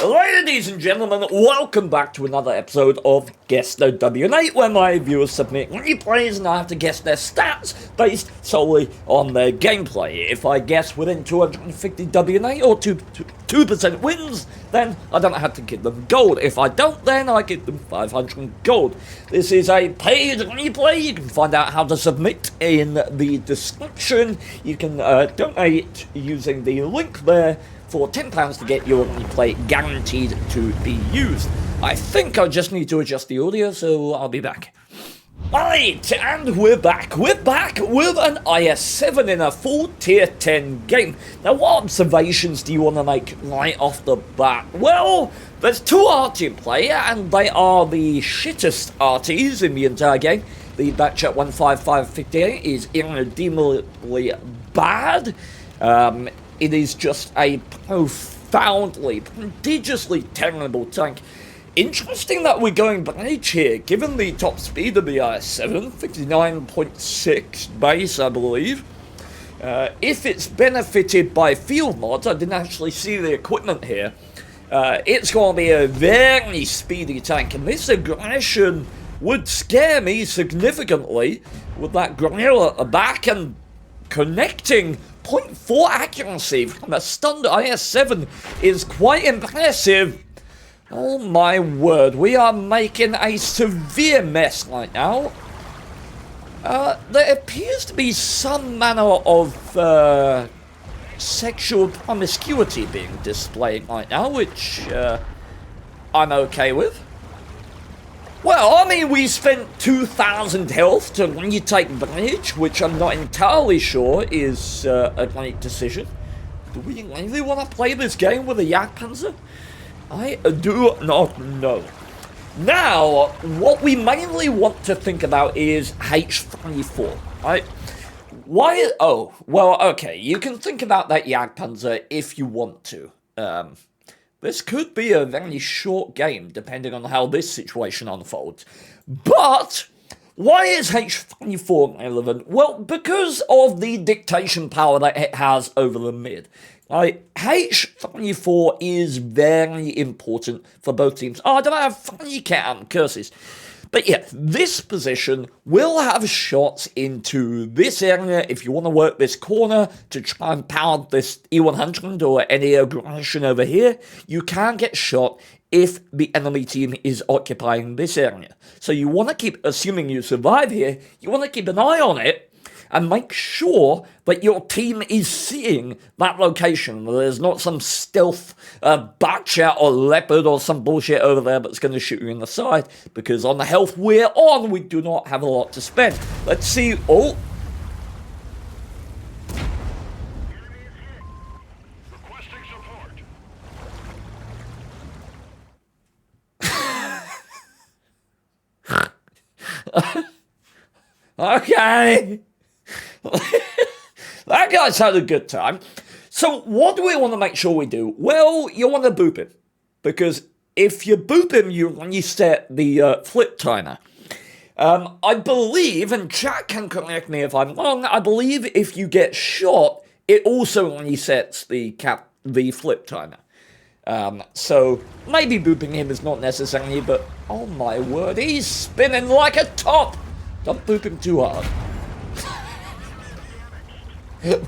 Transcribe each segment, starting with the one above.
Ladies and gentlemen, welcome back to another episode of Guess the WN8, where my viewers submit replays and I have to guess their stats based solely on their gameplay. If I guess within 250 WN8 or 2% wins, then I don't have to give them gold. If I don't, then I give them 500 gold. This is a paid replay. You can find out how to submit in the description. You can donate using the link there for £10 to get your replay guaranteed to be used. I think I just need to adjust the audio, so I'll be back. Right, and we're back. We're back with an IS-7 in a full tier 10 game. Now, what observations do you want to make right off the bat? Well, there's two RT in play, and they are the shittest RTs in the entire game. The Batchat 15558 is irredeemably bad. It is just a profoundly, prodigiously terrible tank. Interesting that we're going Bridge here, given the top speed of the IS-7, 59.6 base, I believe. If it's benefited by field mods, I didn't actually see the equipment here, it's going to be a very speedy tank, and this aggression would scare me significantly with that grill at the back and connecting 0.4 accuracy from a stunned IS-7 is quite impressive. Oh my word, we are making a severe mess right now. There appears to be some manner of sexual promiscuity being displayed right now, which I'm okay with. Well, I mean, we spent 2,000 health to retake Bridge, which I'm not entirely sure is a great decision. Do we really want to play this game with a Jagdpanzer? I do not know. Now, what we mainly want to think about is H34, right? Why? Oh, well, okay, you can think about that Jagdpanzer if you want to. This could be a very short game, depending on how this situation unfolds. But why is H24 relevant? Well, because of the dictation power that it has over the mid. H24 is very important for both teams. Oh, I don't have funny cat curses. But yeah, this position will have shots into this area if you want to work this corner to try and power this E100 or any aggression over here. You can get shot if the enemy team is occupying this area. So you want to keep, assuming you survive here, you want to keep an eye on it and make sure that your team is seeing that location. There's not some stealth Batchat or Leopard or some bullshit over there that's going to shoot you in the side, because on the health we're on, we do not have a lot to spend. Let's see. Oh. Okay. That guy's had a good time. So what do we want to make sure we do? Well, you want to boop him. Because if you boop him, you reset the flip timer. I believe, and chat can correct me if I'm wrong, I believe if you get shot, it also resets the flip timer. So maybe booping him is not necessary, but oh my word, he's spinning like a top. Don't boop him too hard.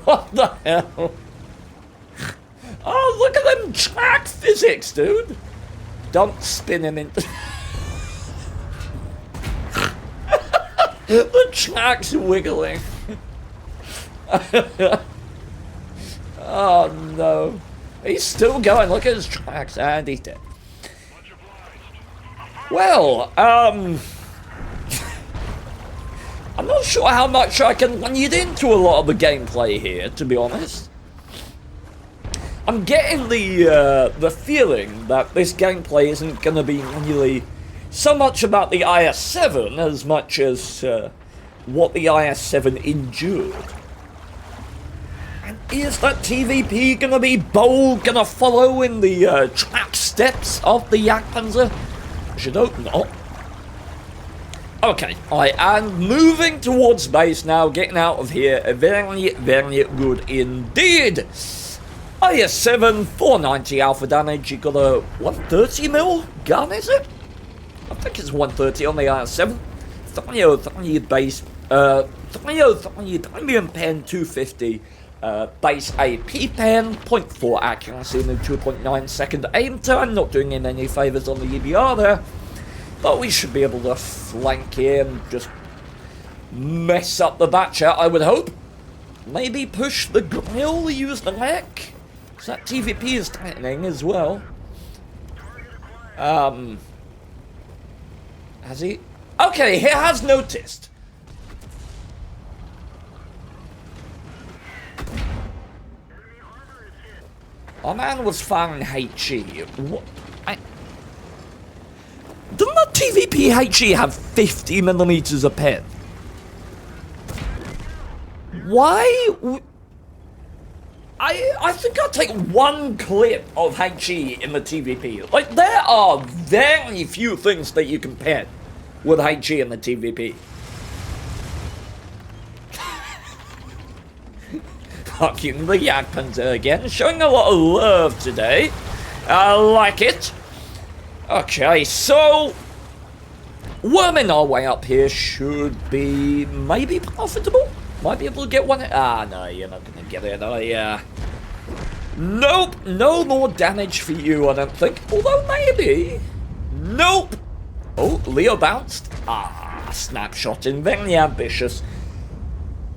What the hell? Oh, look at them track physics, dude. Don't spin him into... The track's wiggling. Oh no. He's still going. Look at his tracks, and he's dead. Well, I'm not sure how much I can lead into a lot of the gameplay here, to be honest. I'm getting the feeling that this gameplay isn't going to be really so much about the IS-7 as much as what the IS-7 endured. And is that TVP going to be bold, going to follow in the track steps of the Jagdpanzer? I should hope not. Okay, I am moving towards base now, getting out of here. Very, very good indeed. IS-7, 490 alpha damage. You got a 130 mil gun, is it? I think it's 130 on the IS-7. 303 base, 303 premium pen, 250 base AP pen, 0.4 accuracy and a 2.9 second aim time. Not doing him any favours on the EBR there. But we should be able to flank here and just mess up the batch out, I would hope. Maybe push the grill, use the mech. Because that TVP is tightening as well. Has he? Okay, he has noticed. Our man was firing HE. What? Doesn't the TVP HE have 50 millimeters of pen? Why? I think I'll take one clip of HE in the TVP. Like, there are very few things that you can pen with HE in the TVP. Fucking the Yak Panzer again, showing a lot of love today. I like it. Okay, so worming our way up here should be maybe profitable. Might be able to get one. Ah, no, you're not gonna get it. Nope, no more damage for you, I don't think. Although maybe. Nope. Oh, Leo bounced. Ah, snapshotting, very ambitious.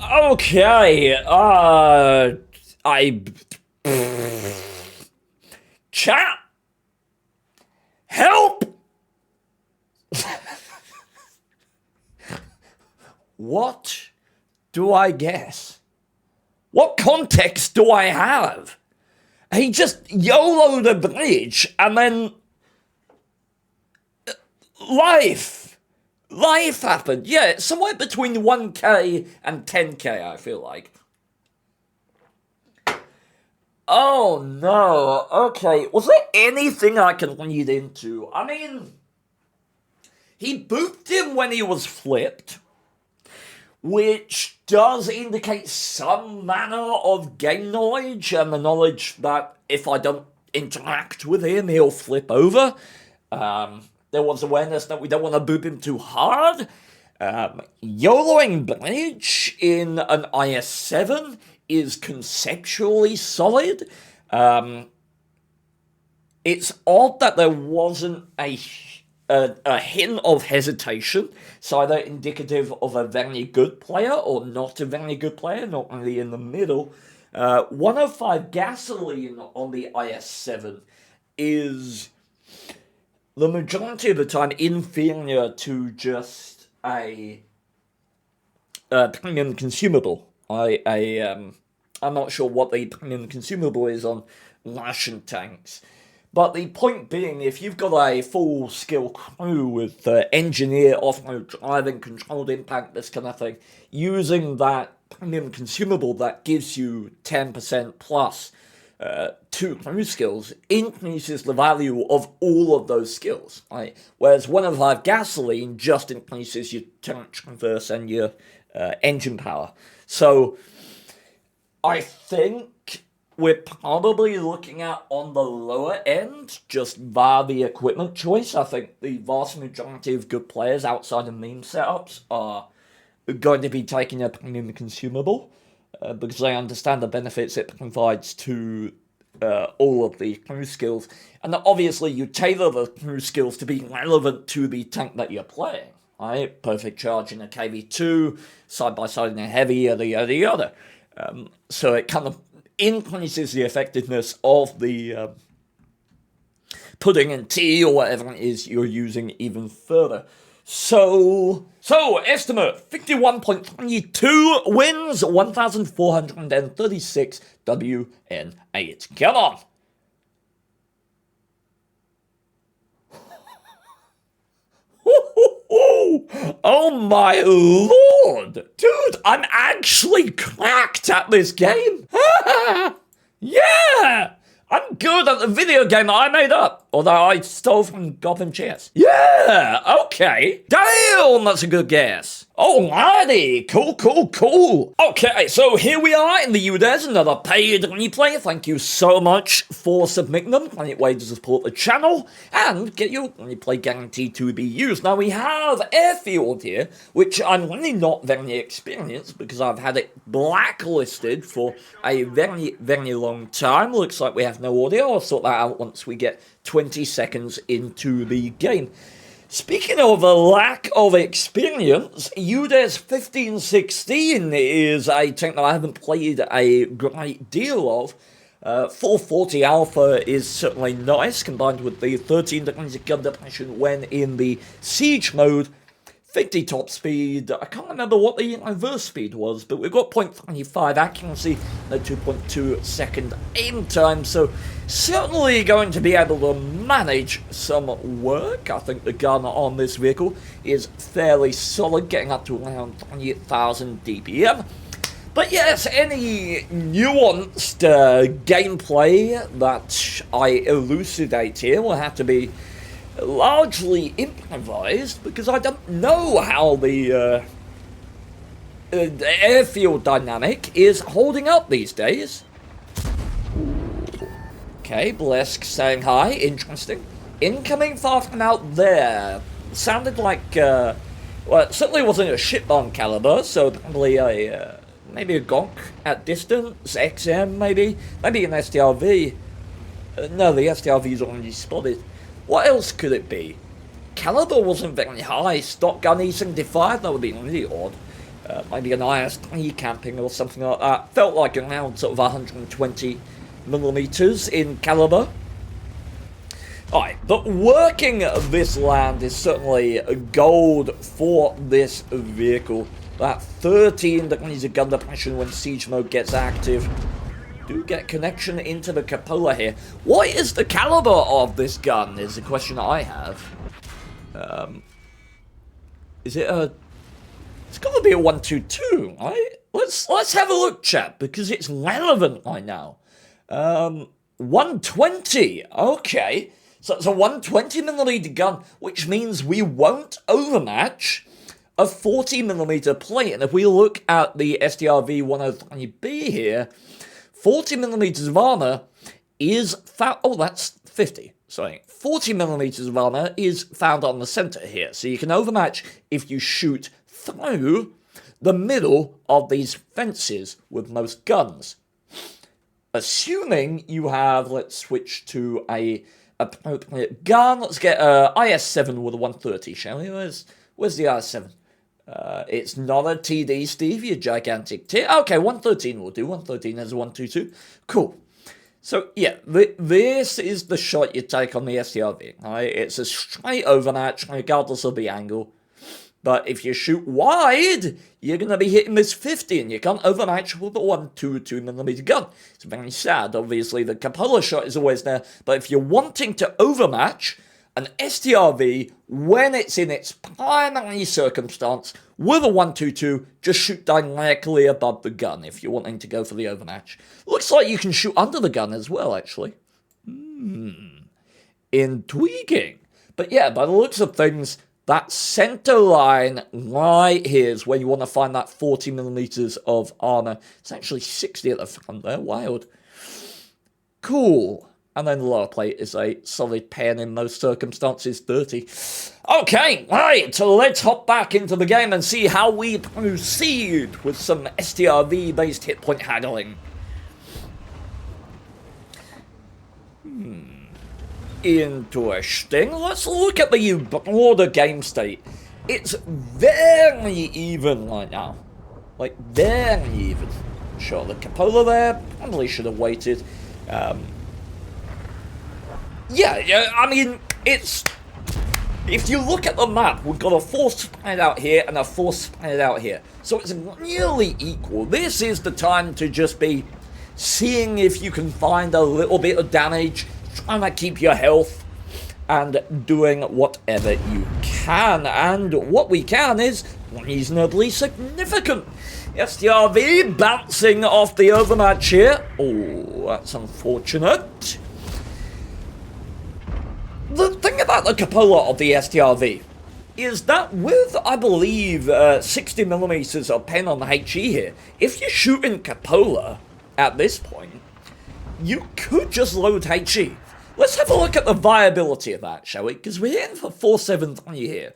Okay, chat. Help! What do I guess? What context do I have? He just YOLO'd a bridge and then life happened. Yeah, somewhere between 1k and 10k, I feel like. Oh no, okay. Was there anything I can read into? I mean, he booped him when he was flipped, which does indicate some manner of game knowledge, and the knowledge that if I don't interact with him, he'll flip over. There was awareness that we don't want to boop him too hard. YOLOing Bridge in an IS-7 is conceptually solid. It's odd that there wasn't a hint of hesitation. It's either indicative of a very good player or not a very good player, not really in the middle. 105 gasoline on the IS-7 is the majority of the time inferior to just a premium consumable. I'm not sure what the premium consumable is on ration tanks. But the point being, if you've got a full skill crew with engineer, off-road driving, controlled impact, this kind of thing, using that premium consumable that gives you 10% plus 2 crew skills increases the value of all of those skills. Right? Whereas 105 gasoline just increases your tank traverse and your engine power. So I think we're probably looking at on the lower end, just via the equipment choice. I think the vast majority of good players outside of meme setups are going to be taking a premium consumable because they understand the benefits it provides to all of the crew skills. And obviously you tailor the crew skills to be relevant to the tank that you're playing. Right? Perfect charge in a KV2, side by side in a heavy, yada yada. So it kind of increases the effectiveness of the pudding and tea or whatever it is you're using even further. So estimate 51.32 wins, 1,436 WN8. Come on. Oh my lord! Dude, I'm actually cracked at this game! Yeah! I'm good at the video game that I made up! Although I stole from Gotham Chess. Yeah, okay. Damn, that's a good guess. Alrighty, cool. Okay, so here we are in the UDES, another paid replay. Thank you so much for submitting them. Great way to support the channel and get your replay guaranteed to be used. Now we have Airfield here, which I'm really not very experienced because I've had it blacklisted for a very long time. Looks like we have no audio. I'll sort that out once we get 20 seconds into the game. Speaking of a lack of experience, UDES 1516 is a tank that I haven't played a great deal of. 440 Alpha is certainly nice, combined with the 13 degrees of gun depression when in the siege mode. 50 top speed, I can't remember what the reverse speed was, but we've got 0.25 accuracy, no 2.2 second aim time, so certainly going to be able to manage some work. I think the gun on this vehicle is fairly solid, getting up to around 20,000 DPM. But yes, any nuanced gameplay that I elucidate here will have to be largely improvised, because I don't know how the airfield dynamic is holding up these days. Okay, Blesk saying hi, interesting. Incoming far from out there. Sounded like, well, it certainly wasn't a ship bomb caliber, so probably a, maybe a Gonk at distance, XM maybe an STRV. No, the STRV's already spotted. What else could it be? Caliber wasn't very high. Stock gun E75, that would be really odd. Maybe an IS-3 camping or something like that. Felt like around sort of 120 millimeters in caliber. Alright, but working this land is certainly gold for this vehicle. That 13 degrees of gun depression when siege mode gets active. Do get connection into the cupola here. What is the caliber of this gun is the question I have. Is it a... It's got to be a 122, right? Let's have a look, chat, because it's relevant right now. 120, okay. So it's a 120mm gun, which means we won't overmatch a 40mm plate. And if we look at the STRV 103B here, 40mm of armor is found... Oh, that's 50. Sorry. 40mm of armor is found on the center here. So you can overmatch if you shoot through the middle of these fences with most guns. Assuming you have... Let's switch to a appropriate gun. Let's get IS-7 with a 130, shall we? Where's the IS-7? It's not a TD, Steve, you gigantic tit. Okay, 113 will do. 113 has a 122. Cool. So, yeah, this is the shot you take on the STRV. Right? It's a straight overmatch, regardless of the angle. But if you shoot wide, you're going to be hitting this 50, and you can't overmatch with a 122mm gun. It's very sad. Obviously, the cupola shot is always there. But if you're wanting to overmatch an STRV when it's in its primary circumstance with a 122, just shoot directly above the gun if you're wanting to go for the overmatch. Looks like you can shoot under the gun as well, actually. Intriguing. But yeah, by the looks of things, that center line right here is where you want to find that 40mm of armor. It's actually 60 at the front there. Wild. Cool. And then the lower plate is a solid 10 in most circumstances, 30. Okay, right, so let's hop back into the game and see how we proceed with some STRV-based hit point haggling. Interesting. Let's look at the broader game state. It's very even right now. Like, very even. Sure, the cupola there, probably should have waited. Yeah, I mean, it's... If you look at the map, we've got a force spread out here and a force spread out here. So it's nearly equal. This is the time to just be seeing if you can find a little bit of damage, trying to keep your health, and doing whatever you can. And what we can is reasonably significant. STRV bouncing off the overmatch here. Oh, that's unfortunate. about the cupola of the STRV is that with, I believe, 60mm of pen on the HE here, if you're shooting cupola at this point, you could just load HE. Let's have a look at the viability of that, shall we? Because we're in for 473 here.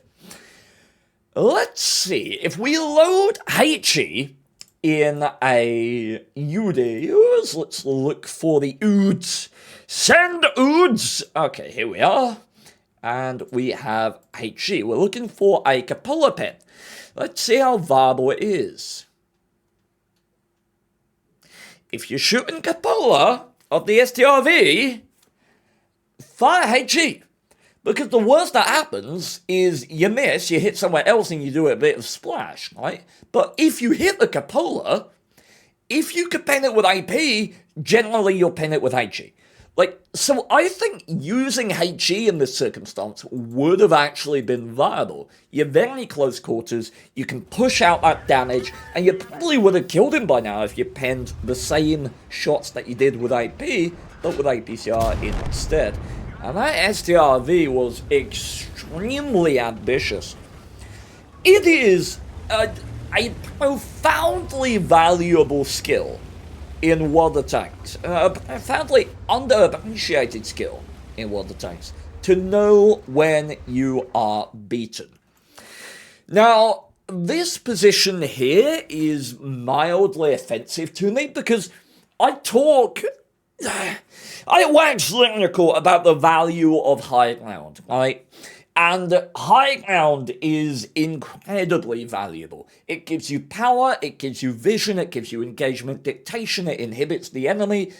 Let's see, if we load HE in a UDs, let's look for the OODs. Send OODs! Okay, here we are. And we have HE. We're looking for a cupola pen. Let's see how viable it is. If you're shooting cupola of the STRV, fire HE. Because the worst that happens is you miss, you hit somewhere else and you do a bit of splash, right? But if you hit the cupola, if you could pen it with AP, generally you'll pen it with HE. Like, so I think using HE in this circumstance would have actually been viable. You're very close quarters, you can push out that damage, and you probably would have killed him by now if you penned the same shots that you did with AP, but with APCR instead. And that STRV was extremely ambitious. It is a profoundly valuable skill in World of Tanks. A profoundly underappreciated skill in World of Tanks. To know when you are beaten. Now, this position here is mildly offensive to me because I wax lyrical about the value of high ground, right? And high ground is incredibly valuable. It gives you power, it gives you vision, it gives you engagement dictation, it inhibits the enemy.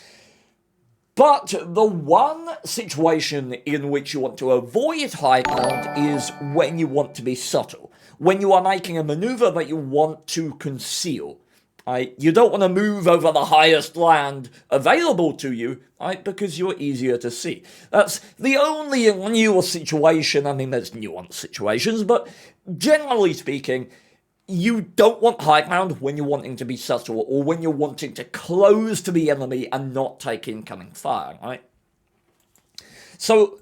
But the one situation in which you want to avoid high ground is when you want to be subtle. When you are making a maneuver that you want to conceal. Right? You don't want to move over the highest land available to you, right? Because you're easier to see. That's the only nuanced situation. I mean, there's nuanced situations, but generally speaking, you don't want high ground when you're wanting to be subtle or when you're wanting to close to the enemy and not take incoming fire, right? So,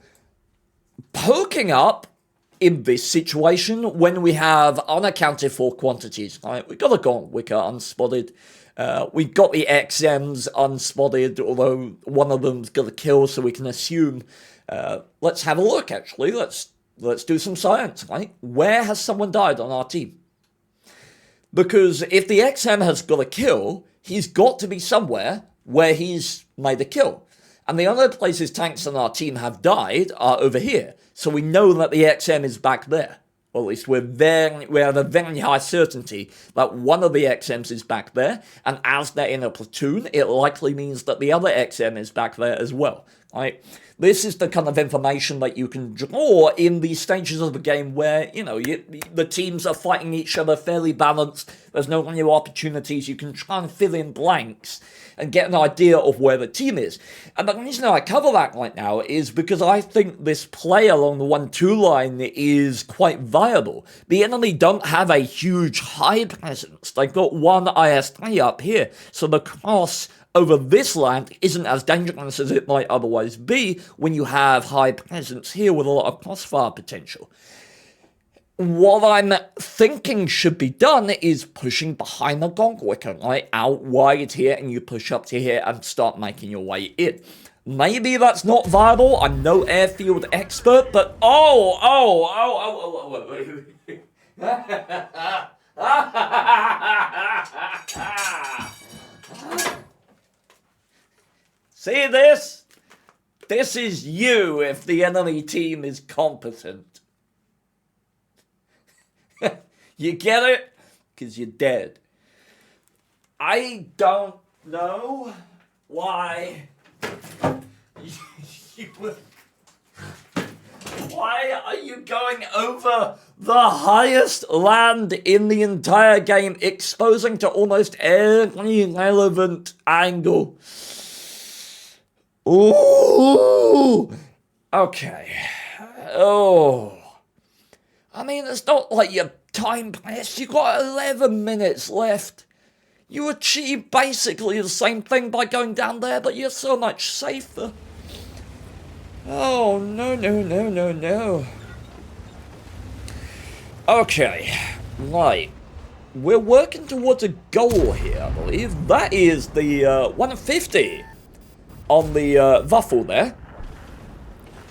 poking up in this situation, when we have unaccounted for quantities, right? We've got a Gaunt Wicker unspotted. We've got the XMs unspotted, although one of them's got a kill, so we can assume. Let's have a look, actually. Let's do some science, right? Where has someone died on our team? Because if the XM has got a kill, he's got to be somewhere where he's made a kill. And the other places tanks on our team have died are over here. So we know that the XM is back there. Or at least we have a very high certainty that one of the XMs is back there. And as they're in a platoon, it likely means that the other XM is back there as well. Right? This is the kind of information that you can draw in these stages of the game where, you know, the teams are fighting each other fairly balanced. There's no new opportunities. You can try and fill in blanks and get an idea of where the team is. And the reason I cover that right now is because I think this play along the 1-2 line is quite viable. The enemy don't have a huge high presence. They've got one IS-3 up here, so the cross over this land isn't as dangerous as it might otherwise be when you have high presence here with a lot of crossfire potential. What I'm thinking should be done is pushing behind the Gaunt Wicker, right? Out wide here, and you push up to here and start making your way in. Maybe that's not viable. I'm no airfield expert, but see this? This is you if the enemy team is competent. You get it? Because you're dead. I don't know why why are you going over the highest land in the entire game, exposing to almost every relevant angle? Ooh! Okay. Oh. I mean, it's not like you're time pressed. You've got 11 minutes left. You achieve basically the same thing by going down there, but you're so much safer. Oh, no, no, no, no, no. Okay, right. We're working towards a goal here, I believe. That is the 150 on the Waffle there.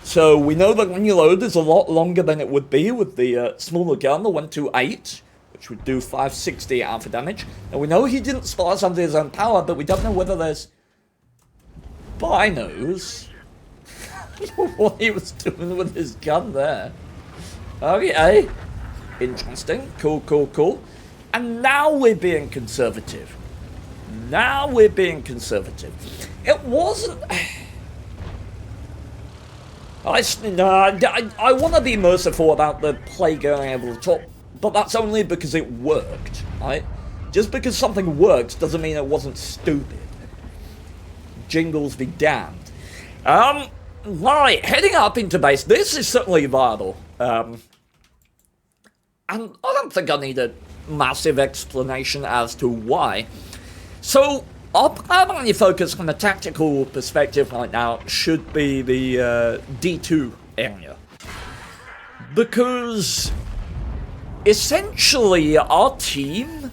So we know that when you load is a lot longer than it would be with the smaller gun, the 128, which would do 560 alpha damage. And we know he didn't start us under his own power, but we don't know whether there's binos. What he was doing with his gun there. Okay. Interesting. Cool, cool, cool. And now we're being conservative. Now we're being conservative. It wasn't... I want to be merciful about the play going over the top, but that's only because it worked, right? Just because something worked doesn't mean it wasn't stupid. Jingles be damned. Right, heading up into base. This is certainly viable. And I don't think I need a massive explanation as to why. So, our primary focus from a tactical perspective right now should be the D2 area. Because, essentially, our team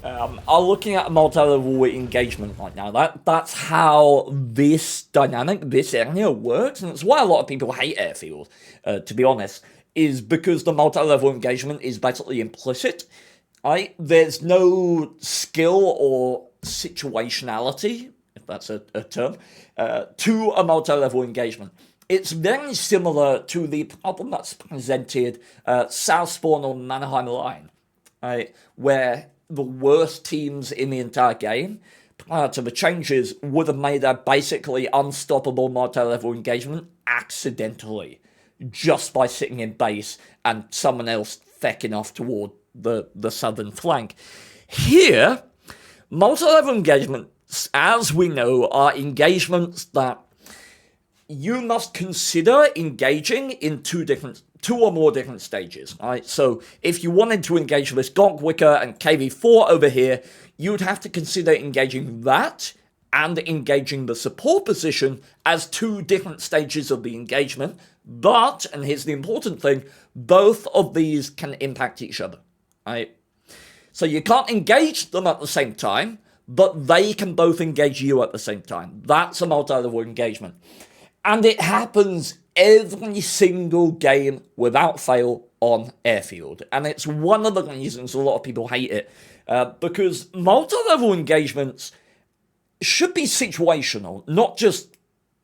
are looking at a multi-level engagement right now. That's how this dynamic, this area works, and it's why a lot of people hate airfield, to be honest, is because the multi-level engagement is basically implicit. Right? There's no skill or situationality, if that's a term, to a multi-level engagement. It's very similar to the problem that's presented South Spawn on Mannerheim Line, right? Where the worst teams in the entire game, prior to the changes, would have made a basically unstoppable multi-level engagement accidentally, just by sitting in base and someone else fecking off toward the southern flank. Here, multi-level engagements, as we know, are engagements that you must consider engaging in two or more different stages, right? So if you wanted to engage this Gonk Wicker and KV4 over here, you would have to consider engaging that and engaging the support position as two different stages of the engagement. But, and here's the important thing, both of these can impact each other, right? So you can't engage them at the same time, but they can both engage you at the same time. That's a multi-level engagement. And it happens every single game without fail on airfield. And it's one of the reasons a lot of people hate it. Because multi-level engagements should be situational, not just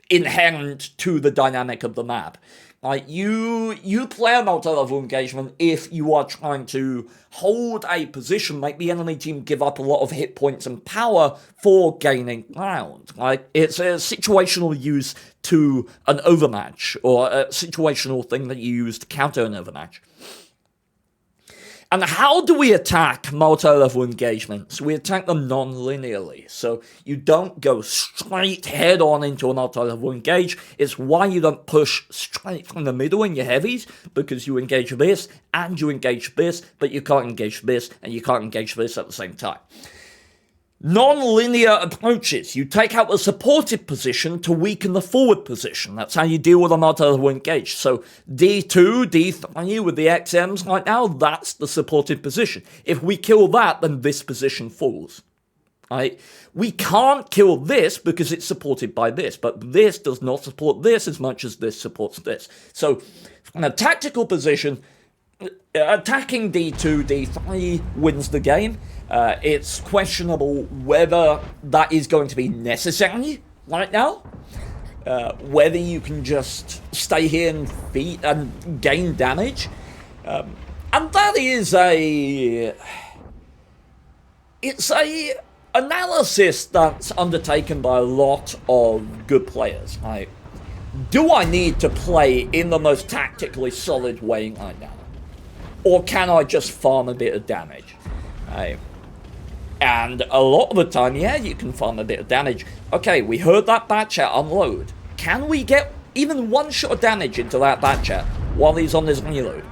inherent to the dynamic of the map. Like, you play a multi-level engagement if you are trying to hold a position, make the enemy team give up a lot of hit points and power for gaining ground. Like, it's a situational use to an overmatch, or a situational thing that you use to counter an overmatch. And how do we attack multi-level engagements? We attack them non-linearly. So you don't go straight head-on into a multi-level engage. It's why you don't push straight from the middle in your heavies, because you engage this, and you engage this, but you can't engage this, and you can't engage this at the same time. Non-linear approaches. You take out the supported position to weaken the forward position. That's how you deal with a multi-level engage. So D2, D3 with the XMs right now, that's the supported position. If we kill that, then this position falls. Right? We can't kill this because it's supported by this, but this does not support this as much as this supports this. So from a tactical position, attacking D2, D3 wins the game. It's questionable whether that is going to be necessary right now. Whether you can just stay here and feed and gain damage. And that is it's a analysis that's undertaken by a lot of good players. Like, do I need to play in the most tactically solid way right now? Or can I just farm a bit of damage? And a lot of the time, yeah, you can farm a bit of damage. Okay, we heard that bat chat unload. Can we get even one shot of damage into that bat chat while he's on his reload?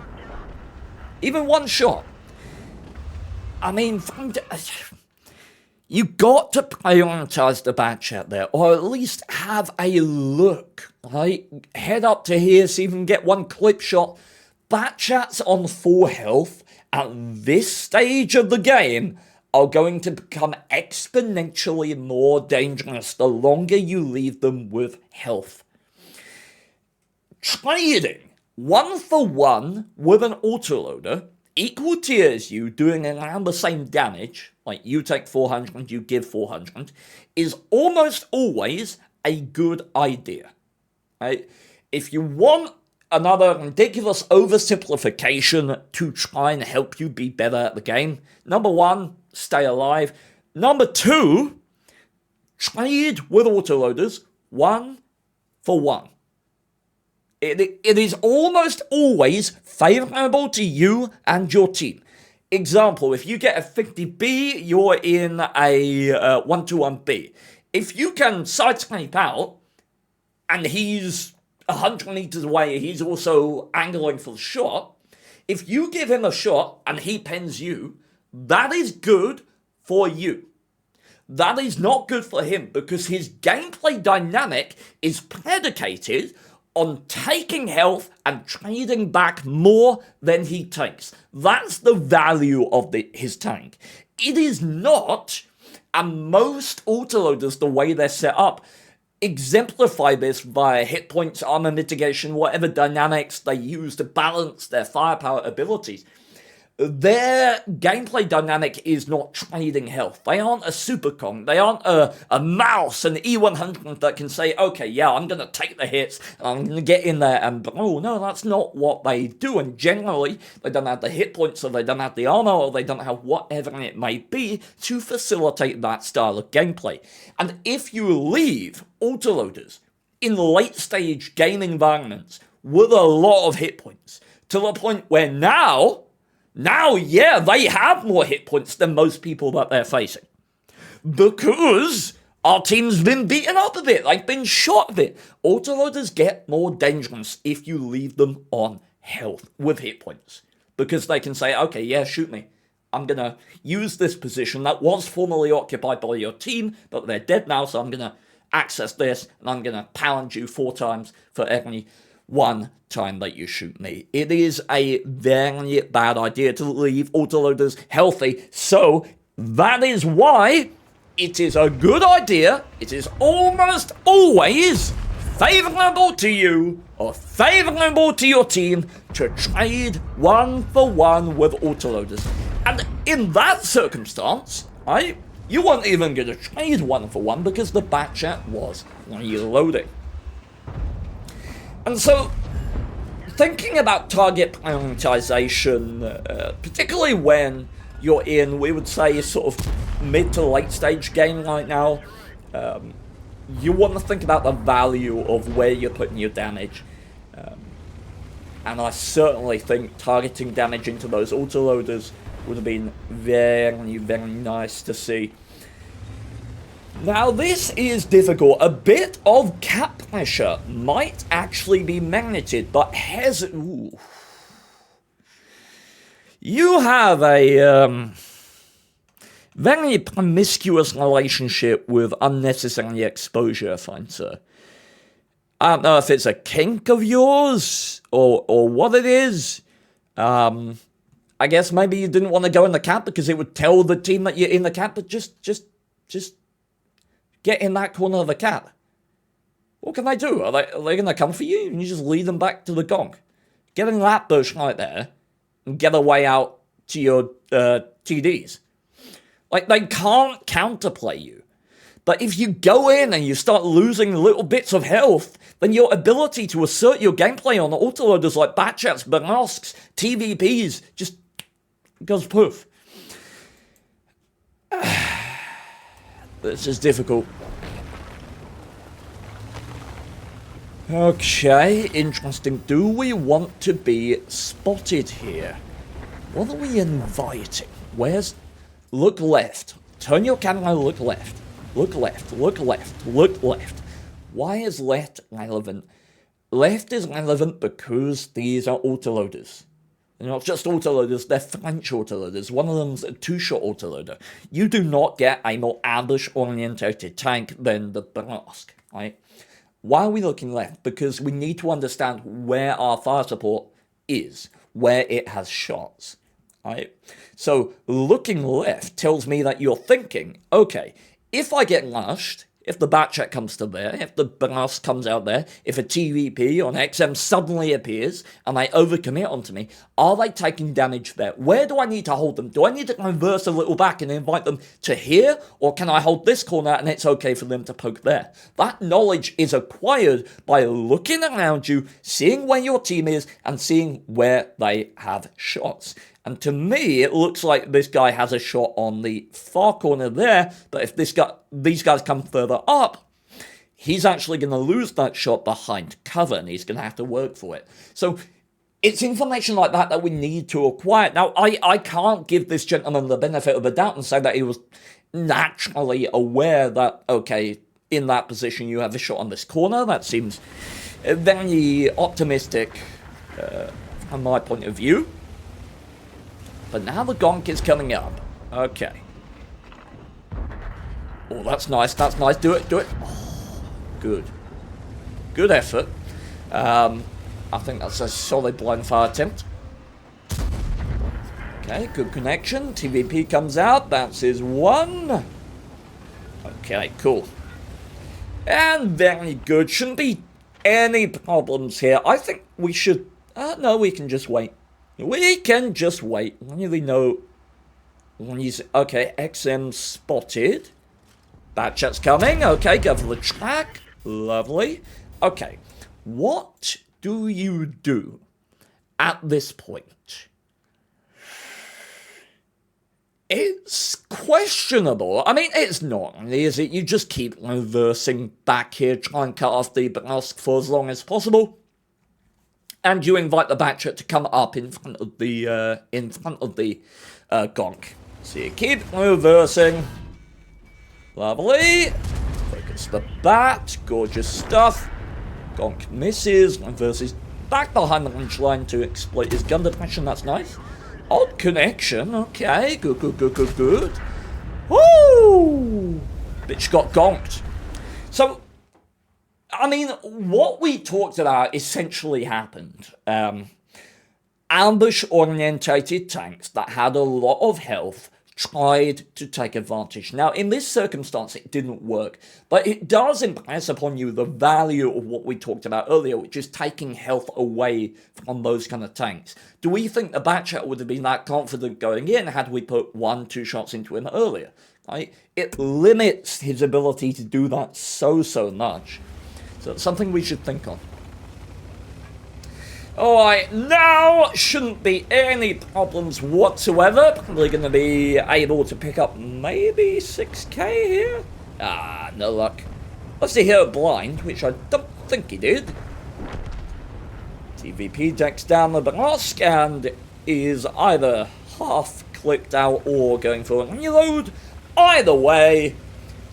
Even one shot. I mean, You got to prioritize the bat chat there, or at least have a look, right? Head up to here, see if you can get one clip shot. Bat chats on full health at this stage of the game are going to become exponentially more dangerous the longer you leave them with health. Trading 1-for-1 with an autoloader, equal tiers you doing around the same damage, like you take 400, you give 400, is almost always a good idea. Right? If you want another ridiculous oversimplification to try and help you be better at the game, number one, stay alive. Number two, trade with autoloaders 1-for-1. It is almost always favorable to you and your team. Example, if you get a 50B, you're in a 1-2-1B. If you can sideswipe out, and he's 100 meters away, he's also angling for the shot, if you give him a shot and he pins you, that is good for you. That is not good for him, because his gameplay dynamic is predicated on taking health and trading back more than he takes. That's the value of his tank. It is not, and most autoloaders, the way they're set up, exemplify this via hit points, armor mitigation, whatever dynamics they use to balance their firepower abilities. Their gameplay dynamic is not trading health. They aren't a Super Kong. They aren't a mouse, an E100 that can say, okay, yeah, I'm going to take the hits, and I'm going to get in there, and oh, no, that's not what they do. And generally, they don't have the hit points, or they don't have the armor, or they don't have whatever it may be to facilitate that style of gameplay. And if you leave autoloaders in late-stage game environments with a lot of hit points, to the point where now, yeah, they have more hit points than most people that they're facing. Because our team's been beaten up a bit, they've been shot a bit. Autoloaders get more dangerous if you leave them on health with hit points. Because they can say, okay, yeah, shoot me. I'm going to use this position that was formerly occupied by your team, but they're dead now, so I'm going to access this, and I'm going to pound you 4 times for every one time that you shoot me. It is a very bad idea to leave autoloaders healthy, so that is why it is a good idea, it is almost always favorable to you or favorable to your team to trade 1-for-1 with autoloaders. And in that circumstance, you weren't even going to trade 1-for-1 because the bat chat was reloading. And so, thinking about target prioritization, particularly when you're in, we would say, sort of mid to late stage game right now, you want to think about the value of where you're putting your damage. And I certainly think targeting damage into those autoloaders would have been very, very nice to see. Now, this is difficult. A bit of cap pressure might actually be magneted, but ooh. You have a very promiscuous relationship with unnecessary exposure, fine sir. I don't know if it's a kink of yours or what it is. I guess maybe you didn't want to go in the cap because it would tell the team that you're in the cap, but just get in that corner of the cap. What can they do? Are they going to come for you? And you just lead them back to the gong. Get in that bush right there and get a way out to your TDs. Like, they can't counterplay you. But if you go in and you start losing little bits of health, then your ability to assert your gameplay on autoloaders like Batchats, Banasks, TVPs just goes poof. This is difficult. Okay, interesting. Do we want to be spotted here? What are we inviting? Look left. Turn your camera, look left. Look left, look left, look left. Why is left relevant? Left is relevant because these are autoloaders. They're not just autoloaders, they're French autoloaders. One of them's a two-shot autoloader. You do not get a more ambush-orientated tank than the Brask, right? Why are we looking left? Because we need to understand where our fire support is, where it has shots, right? So looking left tells me that you're thinking, okay, if I get lashed, if the Batchet comes to there, if the Brask comes out there, if a TVP on XM suddenly appears and they overcommit onto me, are they taking damage there? Where do I need to hold them? Do I need to reverse a little back and invite them to here? Or can I hold this corner and it's okay for them to poke there? That knowledge is acquired by looking around you, seeing where your team is, and seeing where they have shots. And to me, it looks like this guy has a shot on the far corner there, but if these guys come further up, he's actually going to lose that shot behind cover, and he's going to have to work for it. So it's information like that that we need to acquire. Now, I can't give this gentleman the benefit of the doubt and say that he was naturally aware that, okay, in that position you have a shot on this corner. That seems very optimistic from my point of view. But now the gonk is coming up. Okay. Oh, that's nice. That's nice. Do it. Do it. Oh, good. Good effort. I think that's a solid blind fire attempt. Okay, good connection. TVP comes out. That's his one. Okay, cool. And very good. Shouldn't be any problems here. I think we should... no, we can just wait. We can just wait. I don't really know when he's... Okay, XM spotted. Batchet's coming. Okay, go for the track. Lovely. Okay, what do you do at this point? It's questionable. I mean, it's not, is it? You just keep reversing back here, try and cut off the Brask for as long as possible. And you invite the Batchet to come up in front of the gonk. So you keep reversing. Lovely. Focus the bat. Gorgeous stuff. Gonk misses. Reverses back behind the launch line to exploit his gun depression. That's nice. Odd connection. Okay. Good, good, good, good, good. Woo! Bitch got gonked. So... I mean, what we talked about essentially happened. Ambush-orientated tanks that had a lot of health tried to take advantage. Now, in this circumstance, it didn't work, but it does impress upon you the value of what we talked about earlier, which is taking health away from those kind of tanks. Do we think the Batchet would have been that confident going in had we put 1-2 shots into him earlier? Right? It limits his ability to do that so much. So it's something we should think on. Alright, now shouldn't be any problems whatsoever. Probably going to be able to pick up maybe 6k here. Ah, no luck. Unless he hit a blind, which I don't think he did. TVP decks down the Brask and is either half clicked out or going for an reload. Either way,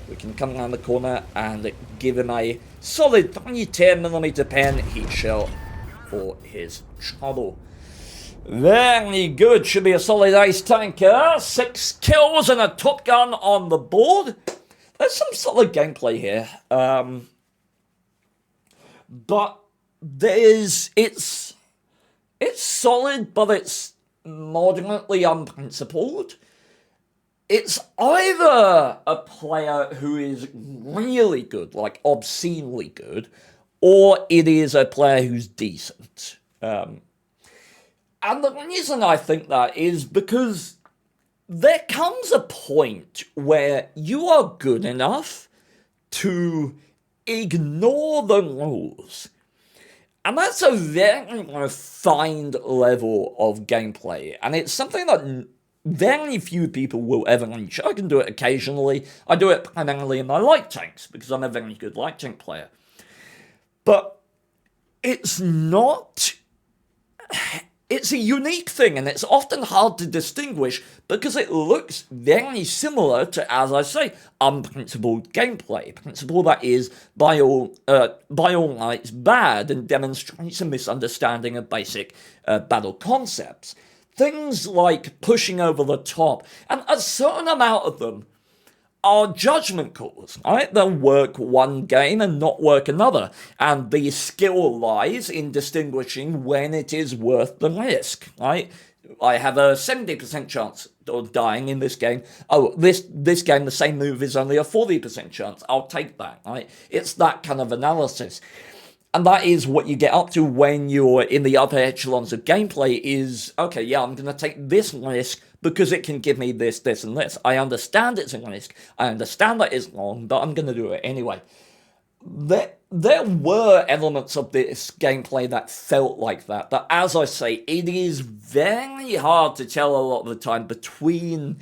we can come around the corner and give him a solid 310mm pen heat shell for his trouble. Very good. Should be a solid ace tanker. 6 kills and a top gun on the board. There's some solid gameplay here. But it's solid, but it's moderately unprincipled. It's either a player who is really good, like obscenely good, or it is a player who's decent. And the reason I think that is because there comes a point where you are good enough to ignore the rules. And that's a very refined level of gameplay, and it's something that very few people will ever reach. I can do it occasionally. I do it primarily in my light tanks, because I'm a very good light tank player. But it's not it's a unique thing, and it's often hard to distinguish because it looks very similar to, as I say, unprincipled gameplay. Principle that is, by all rights, bad and demonstrates a misunderstanding of basic battle concepts. Things like pushing over the top, and a certain amount of them are judgment calls, right? They'll work one game and not work another, and the skill lies in distinguishing when it is worth the risk, right? I have a 70% chance of dying in this game. Oh, this game, the same move is only a 40% chance. I'll take that, right? It's that kind of analysis. And that is what you get up to when you're in the upper echelons of gameplay is, okay, yeah, I'm going to take this risk because it can give me this, this, and this. I understand it's a risk. I understand that it's long, but I'm going to do it anyway. There were elements of this gameplay that felt like that. But as I say, it is very hard to tell a lot of the time between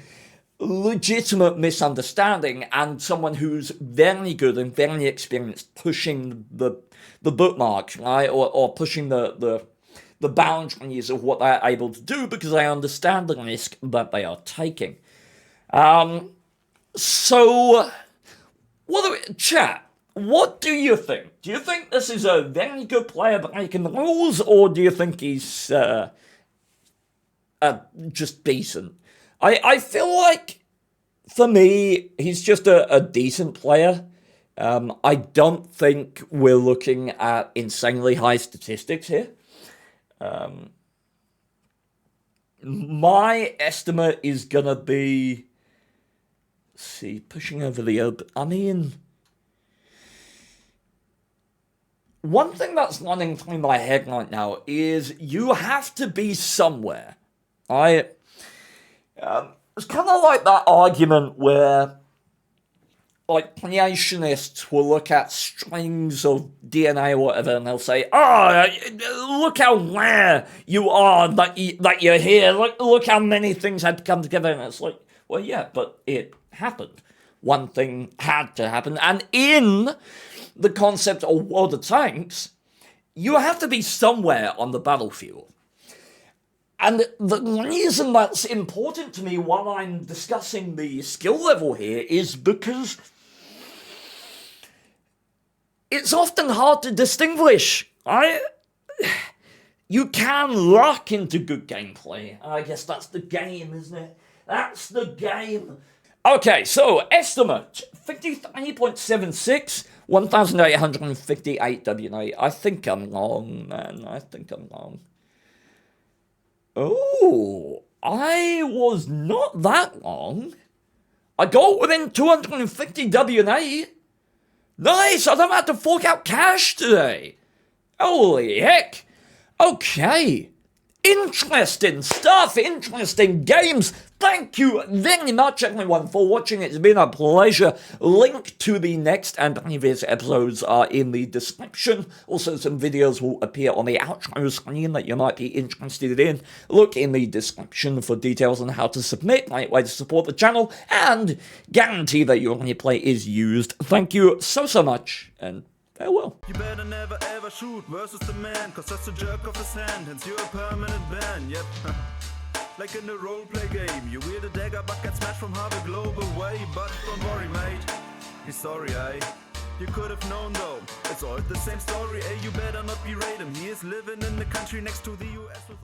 legitimate misunderstanding and someone who's very good and very experienced pushing the bookmarks, right, or pushing the boundaries of what they're able to do because they understand the risk that they are taking. So, chat, what do you think? Do you think this is a very good player breaking the rules, or do you think he's just decent? I feel like, for me, he's just a decent player. I don't think we're looking at insanely high statistics here. My estimate is gonna be, let's see, pushing over the open. I mean, one thing that's running through my head right now is you have to be somewhere. It's kind of like that argument where, like, creationists will look at strings of DNA or whatever, and they'll say, look how rare you are that you're here. Look how many things had to come together. And it's like, well, yeah, but it happened. One thing had to happen. And in the concept of World of Tanks, you have to be somewhere on the battlefield. And the reason that's important to me while I'm discussing the skill level here is because it's often hard to distinguish, right? You can luck into good gameplay. I guess that's the game, isn't it? That's the game. Okay, so estimate 53.76, 1,858 WN8. I think I'm wrong, man. I think I'm wrong. Oh, I was not that wrong. I got within 250 WN8. Nice, I don't have to fork out cash today. Holy heck. Okay. Interesting stuff, interesting games. Thank you very much, everyone, for watching. It's been a pleasure. Link to the next and previous episodes are in the description. Also, some videos will appear on the outro screen that you might be interested in. Look in the description for details on how to submit, right way to support the channel, and guarantee that your replay is used. Thank you so much, and farewell. You better never ever shoot versus the man, cause that's a jerk off his hand, hence you're a permanent ban, yep. Like in a roleplay game, you wield a dagger but get smashed from half a globe away. But don't worry, mate, he's sorry, eh? You could have known though, it's all the same story, eh? You better not berate him, he is living in the country next to the US with